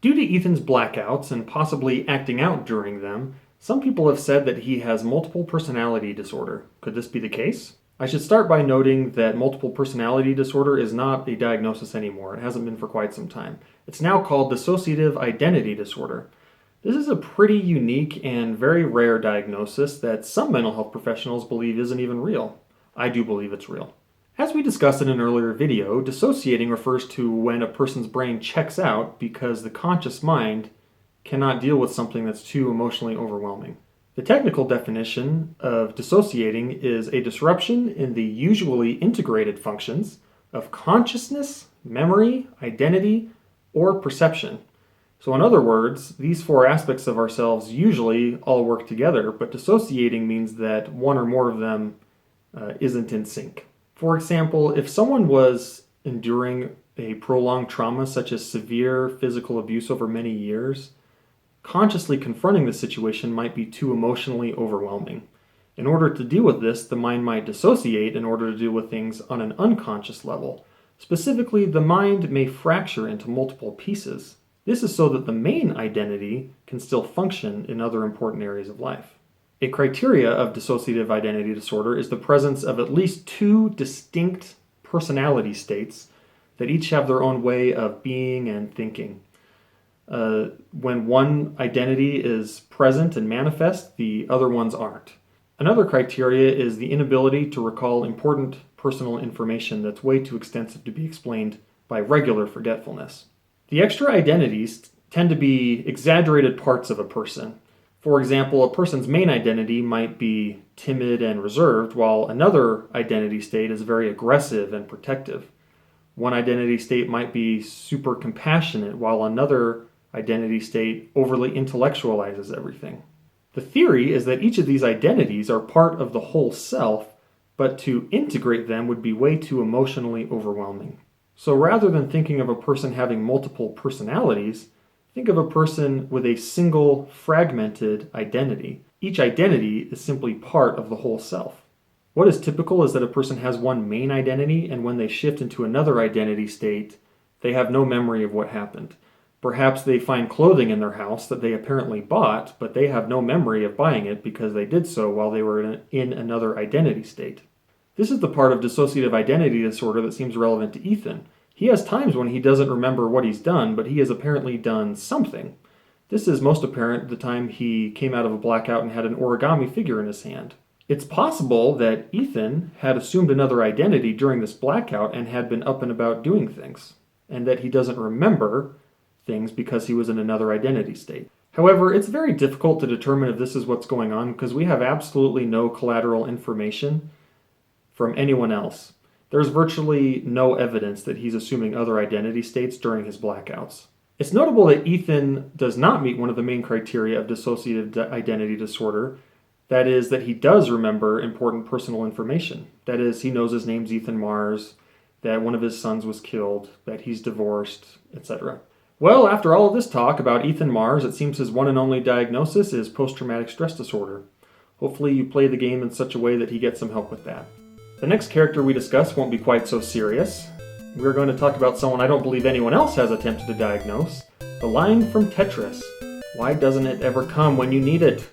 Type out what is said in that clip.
Due to Ethan's blackouts and possibly acting out during them, some people have said that he has multiple personality disorder. Could this be the case? I should start by noting that multiple personality disorder is not a diagnosis anymore. It hasn't been for quite some time. It's now called dissociative identity disorder. This is a pretty unique and very rare diagnosis that some mental health professionals believe isn't even real. I do believe it's real. As we discussed in an earlier video, dissociating refers to when a person's brain checks out because the conscious mind cannot deal with something that's too emotionally overwhelming. The technical definition of dissociating is a disruption in the usually integrated functions of consciousness, memory, identity, or perception. So in other words, these four aspects of ourselves usually all work together, but dissociating means that one or more of them isn't in sync. For example, if someone was enduring a prolonged trauma such as severe physical abuse over many years, consciously confronting the situation might be too emotionally overwhelming. In order to deal with this, the mind might dissociate in order to deal with things on an unconscious level. Specifically, the mind may fracture into multiple pieces. This is so that the main identity can still function in other important areas of life. A criteria of dissociative identity disorder is the presence of at least two distinct personality states that each have their own way of being and thinking. When one identity is present and manifest, the other ones aren't. Another criteria is the inability to recall important personal information that's way too extensive to be explained by regular forgetfulness. The extra identities tend to be exaggerated parts of a person. For example, a person's main identity might be timid and reserved, while another identity state is very aggressive and protective. One identity state might be super compassionate, while another identity state overly intellectualizes everything. The theory is that each of these identities are part of the whole self, but to integrate them would be way too emotionally overwhelming. So rather than thinking of a person having multiple personalities, think of a person with a single fragmented identity. Each identity is simply part of the whole self. What is typical is that a person has one main identity, and when they shift into another identity state, they have no memory of what happened. Perhaps they find clothing in their house that they apparently bought, but they have no memory of buying it because they did so while they were in another identity state. This is the part of dissociative identity disorder that seems relevant to Ethan. He has times when he doesn't remember what he's done, but he has apparently done something. This is most apparent the time he came out of a blackout and had an origami figure in his hand. It's possible that Ethan had assumed another identity during this blackout and had been up and about doing things, and that he doesn't remember things because he was in another identity state. However, it's very difficult to determine if this is what's going on because we have absolutely no collateral information from anyone else. There's virtually no evidence that he's assuming other identity states during his blackouts. It's notable that Ethan does not meet one of the main criteria of dissociative identity disorder. That is, that he does remember important personal information. That is, he knows his name's Ethan Mars, that one of his sons was killed, that he's divorced, etc. Well, after all of this talk about Ethan Mars, it seems his one and only diagnosis is post-traumatic stress disorder. Hopefully you play the game in such a way that he gets some help with that. The next character we discuss won't be quite so serious. We're going to talk about someone I don't believe anyone else has attempted to diagnose. The line from Tetris. Why doesn't it ever come when you need it?